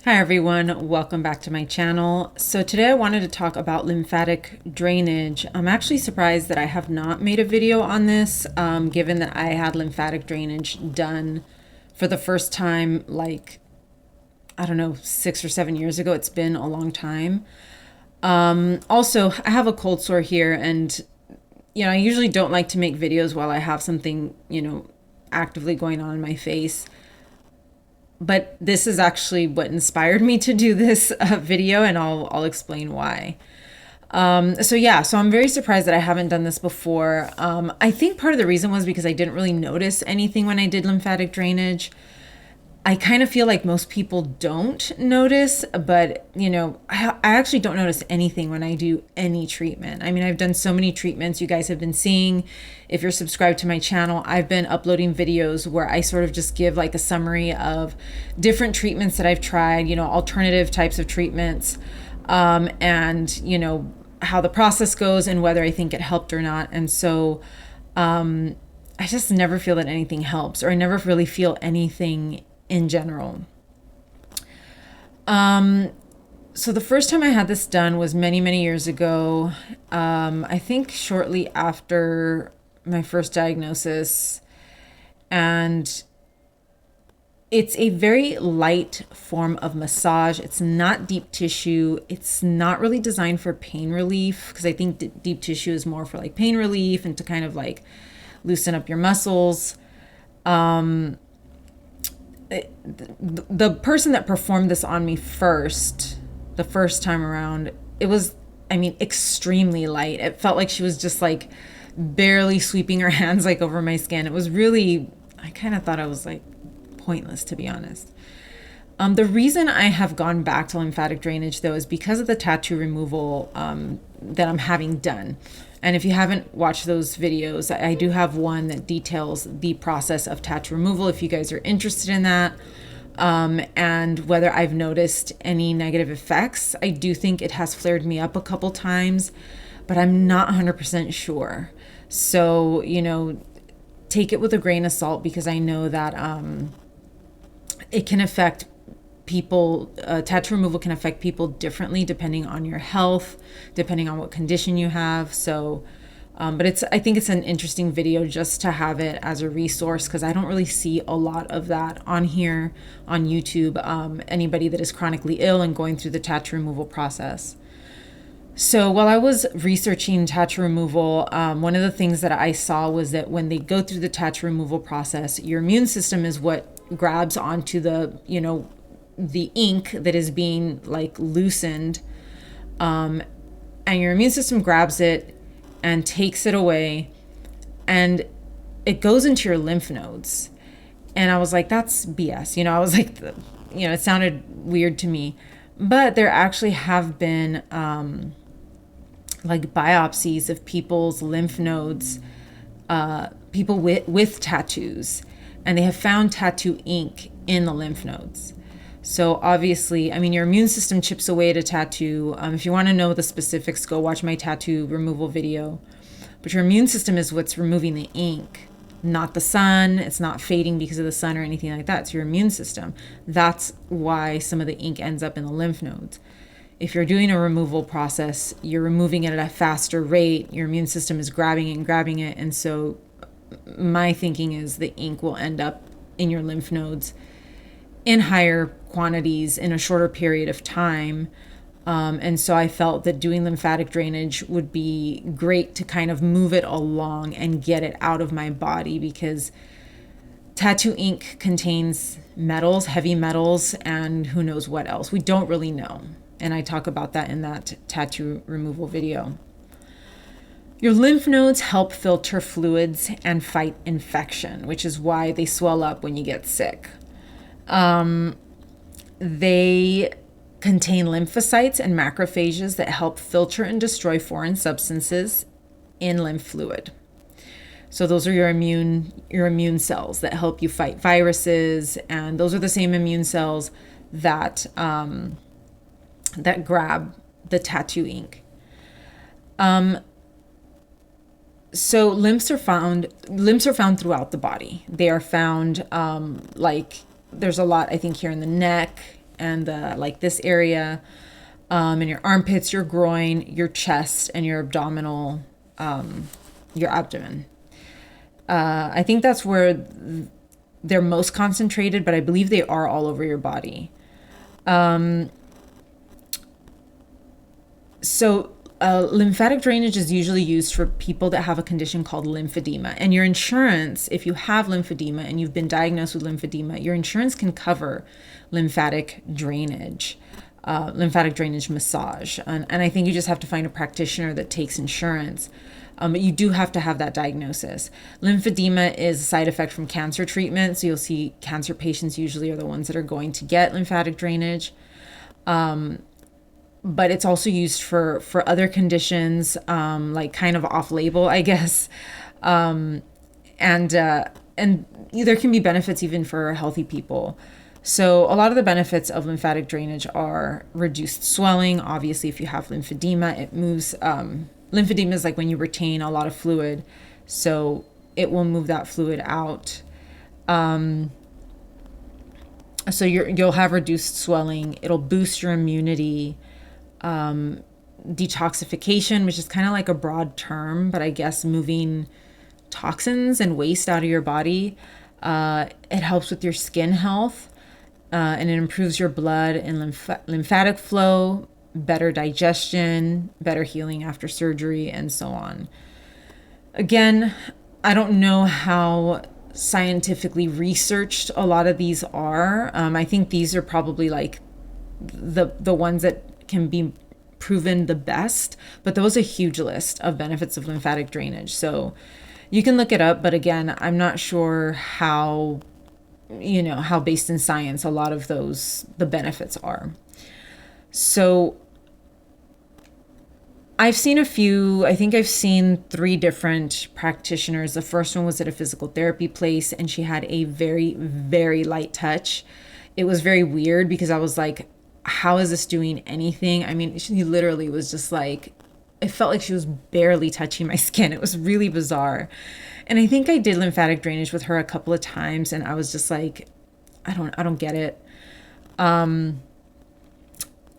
Hi everyone, welcome back to my channel. So today I wanted to talk about lymphatic drainage. I'm actually surprised that I have not made a video on this, given that I had lymphatic drainage done for the first time, like, I don't know, 6 or 7 years ago. It's been a long time. Also, I have a cold sore here, and I usually don't like to make videos while I have something, actively going on in my face. But this is actually what inspired me to do this video, and I'll explain why. So I'm very surprised that I haven't done this before. I think part of the reason was because I didn't really notice anything when I did lymphatic drainage. I kind of feel like most people don't notice, but I actually don't notice anything when I do any treatment. I mean, I've done so many treatments. You guys have been seeing, if you're subscribed to my channel, I've been uploading videos where I sort of just give like a summary of different treatments that I've tried, alternative types of treatments, and how the process goes and whether I think it helped or not. And so I just never feel that anything helps, or I never really feel anything in general. So the first time I had this done was many, many years ago. I think shortly after my first diagnosis. And it's a very light form of massage. It's not deep tissue. It's not really designed for pain relief, because I think deep tissue is more for like pain relief and to kind of like loosen up your muscles. The person that performed this on me the first time around, it was, extremely light. It felt like she was just like barely sweeping her hands like over my skin. It was really, I kind of thought I was like pointless, to be honest. The reason I have gone back to lymphatic drainage, though, is because of the tattoo removal that I'm having done. And if you haven't watched those videos, I do have one that details the process of tattoo removal if you guys are interested in that, and whether I've noticed any negative effects. I do think it has flared me up a couple times, but I'm not 100% sure. So, take it with a grain of salt, because I know that it can affect people. Tattoo removal can affect people differently depending on your health, depending on what condition you have. So but I think it's an interesting video just to have it as a resource, because I don't really see a lot of that on here on YouTube. Anybody that is chronically ill and going through the tattoo removal process. So while I was researching tattoo removal, one of the things that I saw was that when they go through the tattoo removal process, your immune system is what grabs onto the ink that is being like loosened, and your immune system grabs it and takes it away, and it goes into your lymph nodes. And I was like, that's BS. I was like, it sounded weird to me, but there actually have been like biopsies of people's lymph nodes, people with tattoos, and they have found tattoo ink in the lymph nodes. So obviously, your immune system chips away at a tattoo. If you want to know the specifics, go watch my tattoo removal video. But your immune system is what's removing the ink, not the sun. It's not fading because of the sun or anything like that. It's your immune system. That's why some of the ink ends up in the lymph nodes. If you're doing a removal process, you're removing it at a faster rate. Your immune system is grabbing it and grabbing it. And so my thinking is the ink will end up in your lymph nodes in higher quantities in a shorter period of time. And so I felt that doing lymphatic drainage would be great to kind of move it along and get it out of my body, because tattoo ink contains metals, heavy metals, and who knows what else. We don't really know. And I talk about that in that tattoo removal video. Your lymph nodes help filter fluids and fight infection, which is why they swell up when you get sick. They contain lymphocytes and macrophages that help filter and destroy foreign substances in lymph fluid. So those are your immune cells that help you fight viruses, and those are the same immune cells that that grab the tattoo ink. So lymphs are found throughout the body. They are found like there's a lot, I think, here in the neck, and like this area, and your armpits, your groin, your chest, and your abdominal, your abdomen. I think that's where they're most concentrated, but I believe they are all over your body. So lymphatic drainage is usually used for people that have a condition called lymphedema. And your insurance, if you have lymphedema and you've been diagnosed with lymphedema, your insurance can cover lymphatic drainage massage. And I think you just have to find a practitioner that takes insurance. But you do have to have that diagnosis. Lymphedema is a side effect from cancer treatment. So you'll see cancer patients usually are the ones that are going to get lymphatic drainage. But it's also used for other conditions, like kind of off-label, I guess. And there can be benefits even for healthy people. So a lot of the benefits of lymphatic drainage are reduced swelling. Obviously, if you have lymphedema, it moves. Lymphedema is like when you retain a lot of fluid, so it will move that fluid out. So you'll have reduced swelling. It'll boost your immunity. Detoxification, which is kind of like a broad term, but I guess moving toxins and waste out of your body. It helps with your skin health, and it improves your blood and lymphatic flow, better digestion, better healing after surgery, and so on. Again, I don't know how scientifically researched a lot of these are. I think these are probably like the ones that can be proven the best, but there was a huge list of benefits of lymphatic drainage. So you can look it up, but again, I'm not sure how based in science a lot of the benefits are. So I think I've seen 3 different practitioners. The first one was at a physical therapy place, and she had a very, very light touch. It was very weird because I was like, how is this doing anything? I mean, she literally was just like, it felt like she was barely touching my skin. It was really bizarre. And I think I did lymphatic drainage with her a couple of times, and I was just like, I don't get it.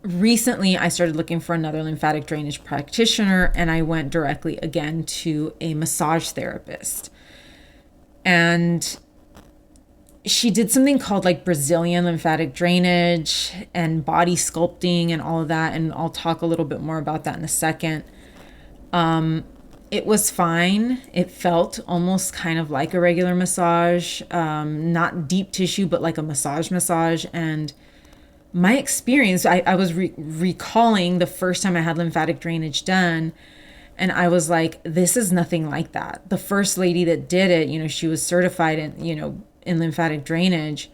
Recently, I started looking for another lymphatic drainage practitioner, and I went directly again to a massage therapist. And she did something called like Brazilian lymphatic drainage and body sculpting and all of that. And I'll talk a little bit more about that in a second. It was fine. It felt almost kind of like a regular massage, not deep tissue, but like a massage. And my experience, I was recalling the first time I had lymphatic drainage done, and I was like, this is nothing like that. The first lady that did it, she was certified in lymphatic drainage,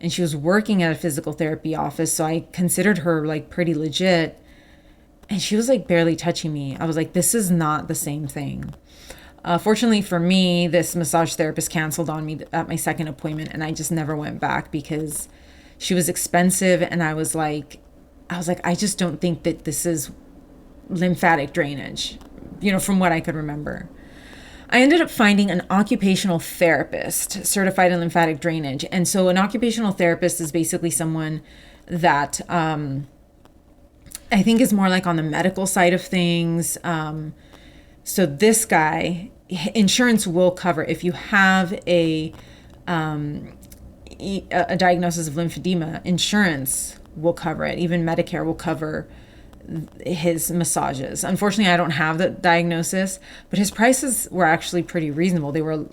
and she was working at a physical therapy office. So I considered her like pretty legit, and she was like barely touching me. I was like, this is not the same thing. Fortunately for me, this massage therapist canceled on me at my second appointment, and I just never went back because she was expensive. And I was like, I just don't think that this is lymphatic drainage, from what I could remember. I ended up finding an occupational therapist certified in lymphatic drainage. And so an occupational therapist is basically someone that I think is more like on the medical side of things. So this guy, insurance will cover if you have a diagnosis of lymphedema. Insurance will cover it. Even Medicare will cover his massages. Unfortunately, I don't have the diagnosis, but his prices were actually pretty reasonable. They were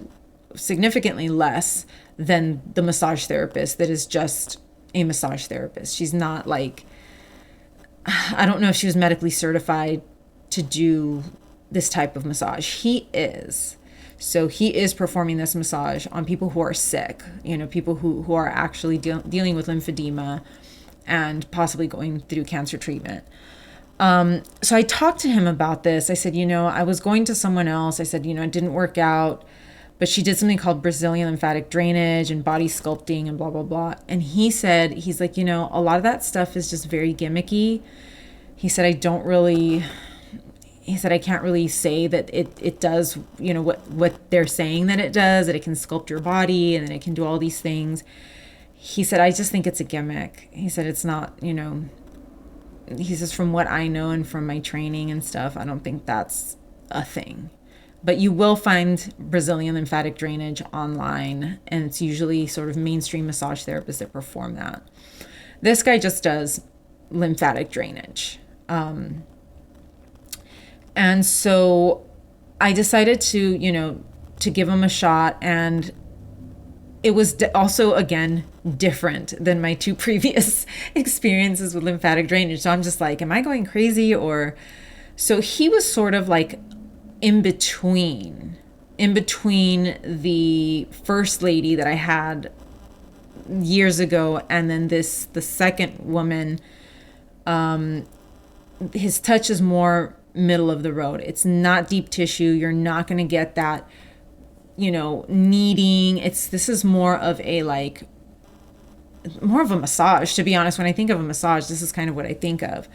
significantly less than the massage therapist that is just a massage therapist. She's not like, I don't know if she was medically certified to do this type of massage. He is. So he is performing this massage on people who are sick, people who are actually dealing with lymphedema and possibly going through cancer treatment. So I talked to him about this. I said, I was going to someone else. I said, it didn't work out, but she did something called Brazilian lymphatic drainage and body sculpting and blah, blah, blah. And he's like, a lot of that stuff is just very gimmicky. He said, I can't really say that it does, what they're saying that it does, that it can sculpt your body and that it can do all these things. he said, I just think it's a gimmick. He said, it's not, he says, from what I know and from my training and stuff, I don't think that's a thing. But you will find Brazilian lymphatic drainage online, and it's usually sort of mainstream massage therapists that perform that. This guy just does lymphatic drainage. And so I decided to give him a shot, and it was also, again, different than my 2 previous experiences with lymphatic drainage. So I'm just like, am I going crazy? So he was sort of like in between the first lady that I had years ago and then the second woman. His touch is more middle of the road. It's not deep tissue. You're not going to get that, kneading. This is more of a massage, to be honest. When I think of a massage, this is kind of what I think of.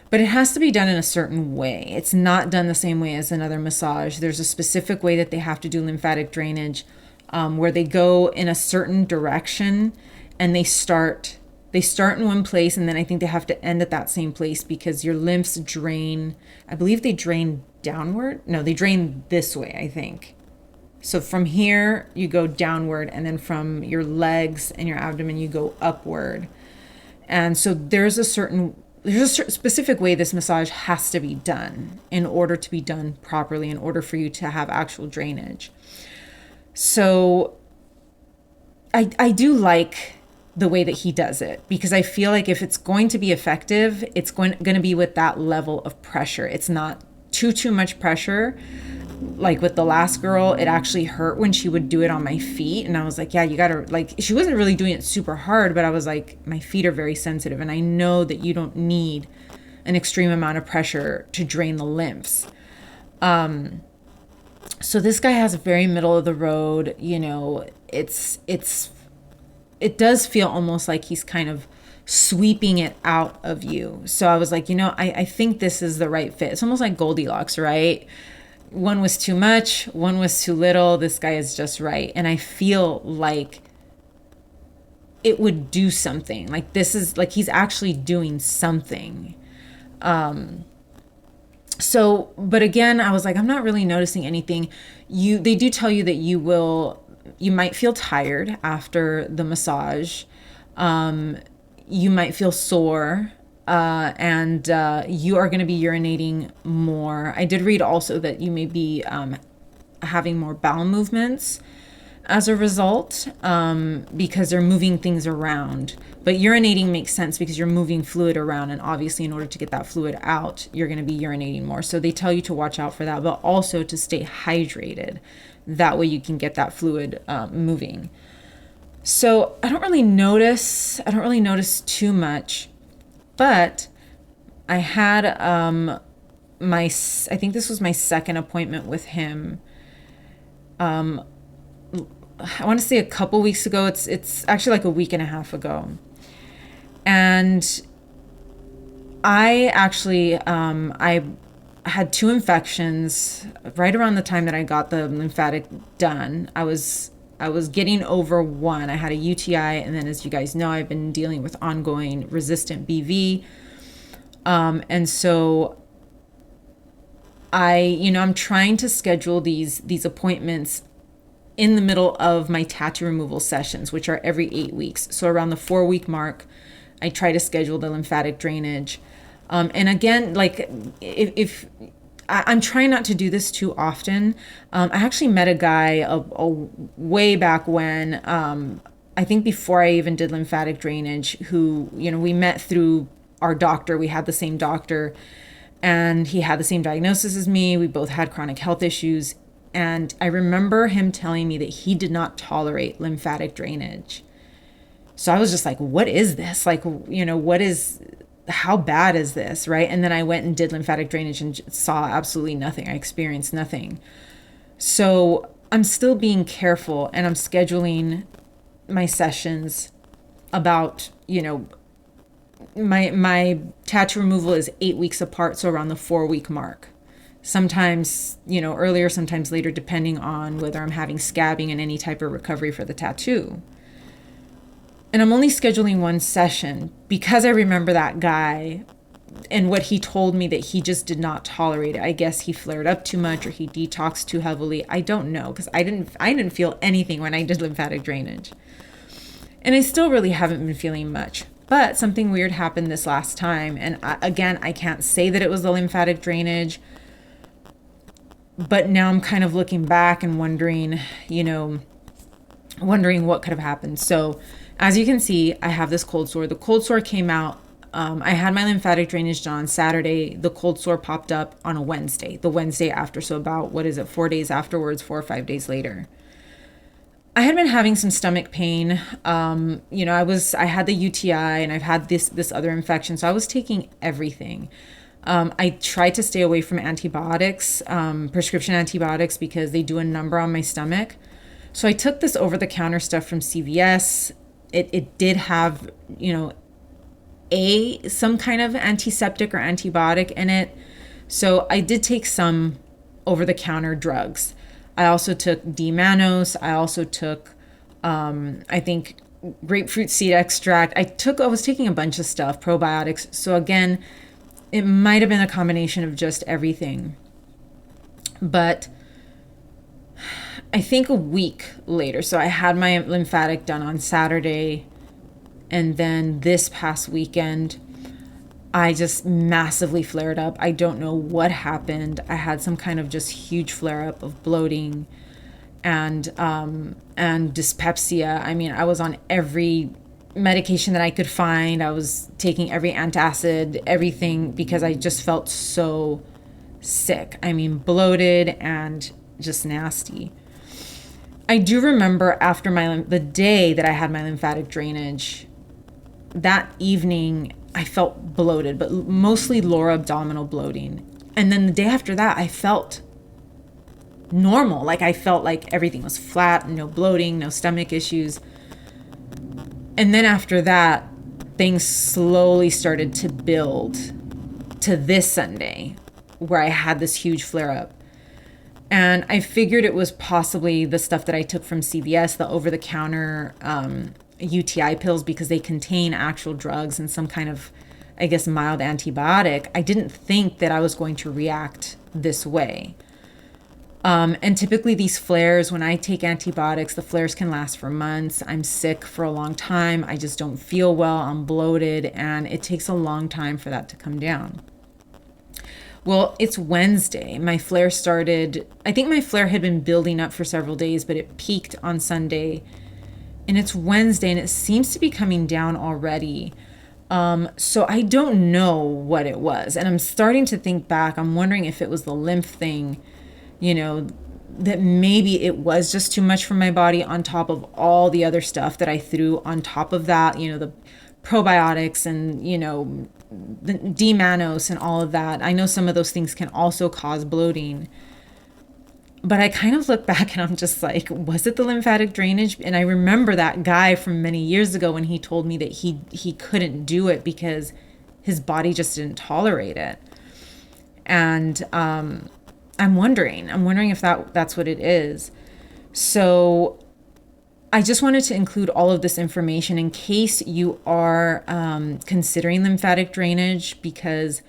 But it has to be done in a certain way. It's not done the same way as another massage. There's a specific way that they have to do lymphatic drainage, where they go in a certain direction and they start in one place, and then I think they have to end at that same place because your lymphs drain. I believe they drain downward. No, they drain this way, I think. So from here, you go downward, and then from your legs and your abdomen, you go upward. And so there's a specific way this massage has to be done in order to be done properly, in order for you to have actual drainage. So I do like the way that he does it, because I feel like if it's going to be effective, it's going to be with that level of pressure. It's not too much pressure. Like with the last girl, it actually hurt when she would do it on my feet. And I was like, yeah, you gotta, she wasn't really doing it super hard, but I was like, my feet are very sensitive. And I know that you don't need an extreme amount of pressure to drain the lymphs. So this guy has a very middle of the road, it does feel almost like he's kind of sweeping it out of you. So I was like, I think this is the right fit. It's almost like Goldilocks, right? One was too much, one was too little. This guy is just right. And I feel like it would do something. Like this is like he's actually doing something. But again, I was like, I'm not really noticing anything. They do tell you that you might feel tired after the massage. You might feel sore. And you are going to be urinating more. I did read also that you may be having more bowel movements as a result, because they're moving things around. But urinating makes sense because you're moving fluid around, and obviously in order to get that fluid out, you're going to be urinating more. So they tell you to watch out for that, but also to stay hydrated. That way you can get that fluid moving. So I don't really notice too much. But I had I think this was my second appointment with him. I want to say a couple weeks ago. It's actually like a week and a half ago. And I actually I had 2 infections right around the time that I got the lymphatic done. I was getting over one. I had a UTI, and then, as you guys know, I've been dealing with ongoing resistant BV. And so I'm trying to schedule these appointments in the middle of my tattoo removal sessions, which are every 8 weeks. So around the 4-week mark, I try to schedule the lymphatic drainage. And again, like if I'm trying not to do this too often. I actually met a guy a way back when, I think before I even did lymphatic drainage, who, we met through our doctor. We had the same doctor, and he had the same diagnosis as me. We both had chronic health issues. And I remember him telling me that he did not tolerate lymphatic drainage. So I was just like, what is this? Like, how bad is this, right? And then I went and did lymphatic drainage and saw absolutely nothing. I experienced nothing. So I'm still being careful, and I'm scheduling my sessions about, my tattoo removal is 8 weeks apart, so around the 4-week mark. Sometimes, earlier, sometimes later, depending on whether I'm having scabbing and any type of recovery for the tattoo. And I'm only scheduling one session because I remember that guy and what he told me, that he just did not tolerate it. I guess he flared up too much or he detoxed too heavily. I don't know, because I didn't feel anything when I did lymphatic drainage. And I still really haven't been feeling much. But something weird happened this last time. And again, I can't say that it was the lymphatic drainage. But now I'm kind of looking back and wondering, wondering what could have happened. So as you can see, I have this cold sore. The cold sore came out. I had my lymphatic drainage done on Saturday. The cold sore popped up on a Wednesday, the Wednesday after. So about, 4 days afterwards, 4 or 5 days later. I had been having some stomach pain. I had the UTI and I've had this other infection. So I was taking everything. I tried to stay away from antibiotics, prescription antibiotics, because they do a number on my stomach. So I took this over-the-counter stuff from CVS. It did have, some kind of antiseptic or antibiotic in it. So I did take some over-the-counter drugs. I also took D-mannose. I also took, I think, grapefruit seed extract. I was taking a bunch of stuff, probiotics. So again, it might have been a combination of just everything. But I think a week later, so I had my lymphatic done on Saturday, and then this past weekend, I just massively flared up. I don't know what happened. I had some kind of just huge flare up of bloating and dyspepsia. I mean, I was on every medication that I could find. I was taking every antacid, everything, because I just felt so sick. I mean, bloated and just nasty. I do remember after the day that I had my lymphatic drainage, that evening I felt bloated, but mostly lower abdominal bloating. And then the day after that, I felt normal. Like I felt like everything was flat, no bloating, no stomach issues. And then after that, things slowly started to build to this Sunday, where I had this huge flare up. And I figured it was possibly the stuff that I took from CVS, the over-the-counter UTI pills, because they contain actual drugs and some kind of, I guess, mild antibiotic. I didn't think that I was going to react this way. And typically these flares, when I take antibiotics, the flares can last for months. I'm sick for a long time. I just don't feel well. I'm bloated, and it takes a long time for that to come down. Well, it's Wednesday. My flare started, I think my flare had been building up for several days, but it peaked on Sunday. And it's Wednesday, and it seems to be coming down already. So I don't know what it was. And I'm starting to think back. I'm wondering if it was the lymph thing, that maybe it was just too much for my body on top of all the other stuff that I threw on top of that, the probiotics and, the D-mannose and all of that. I know some of those things can also cause bloating. But I kind of look back and I'm just like, was it the lymphatic drainage? And I remember that guy from many years ago when he told me that he couldn't do it because his body just didn't tolerate it. And I'm wondering if that's what it is. So I just wanted to include all of this information in case you are considering lymphatic drainage, because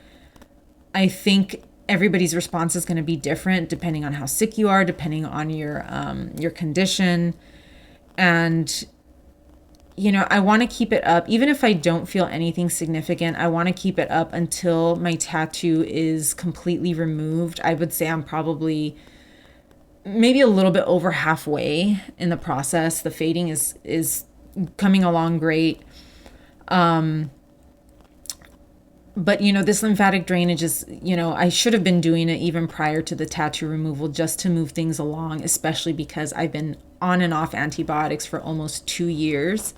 I think everybody's response is going to be different depending on how sick you are, depending on your condition. And, I want to keep it up. Even if I don't feel anything significant, I want to keep it up until my tattoo is completely removed. I would say I'm probably maybe a little bit over halfway in the process. The fading is coming along great. But, this lymphatic drainage is, I should have been doing it even prior to the tattoo removal, just to move things along, especially because I've been on and off antibiotics for almost 2 years.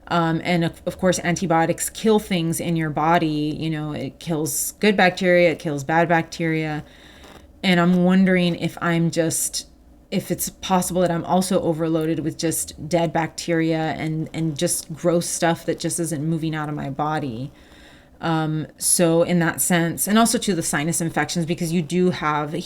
And of course, antibiotics kill things in your body. It kills good bacteria, it kills bad bacteria. And I'm wondering if it's possible that I'm also overloaded with just dead bacteria and just gross stuff that just isn't moving out of my body. So in that sense, and also to the sinus infections, because he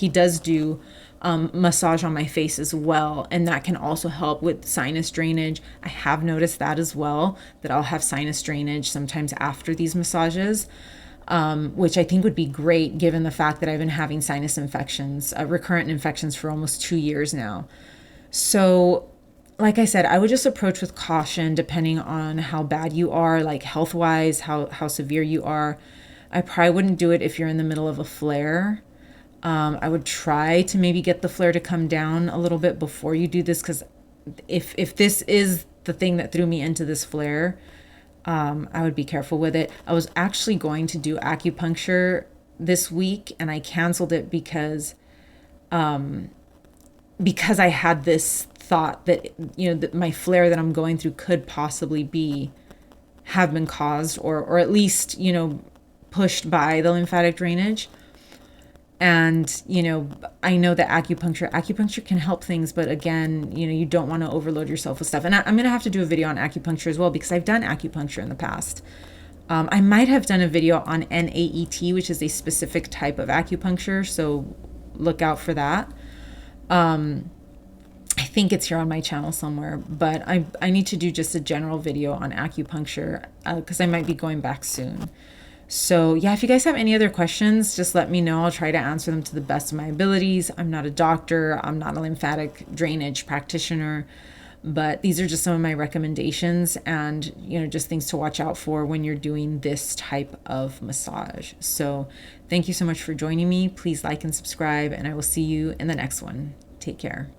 does do massage on my face as well. And that can also help with sinus drainage. I have noticed that as well, that I'll have sinus drainage sometimes after these massages, which I think would be great given the fact that I've been having sinus infections, recurrent infections for almost 2 years now. So, like I said, I would just approach with caution depending on how bad you are, like health wise, how severe you are. I probably wouldn't do it if you're in the middle of a flare. I would try to maybe get the flare to come down a little bit before you do this, because if this is the thing that threw me into this flare, I would be careful with it. I was actually going to do acupuncture this week, and I canceled it because I had this thought that, that my flare that I'm going through could possibly have been caused or at least, pushed by the lymphatic drainage. And, I know that acupuncture can help things, but again, you don't want to overload yourself with stuff. And I'm going to have to do a video on acupuncture as well, because I've done acupuncture in the past. I might have done a video on NAET, which is a specific type of acupuncture. So look out for that. I think it's here on my channel somewhere, but I need to do just a general video on acupuncture, because I might be going back soon. So yeah, if you guys have any other questions, just let me know. I'll try to answer them to the best of my abilities. I'm not a doctor. I'm not a lymphatic drainage practitioner, but these are just some of my recommendations and, just things to watch out for when you're doing this type of massage. So thank you so much for joining me. Please like and subscribe, and I will see you in the next one. Take care.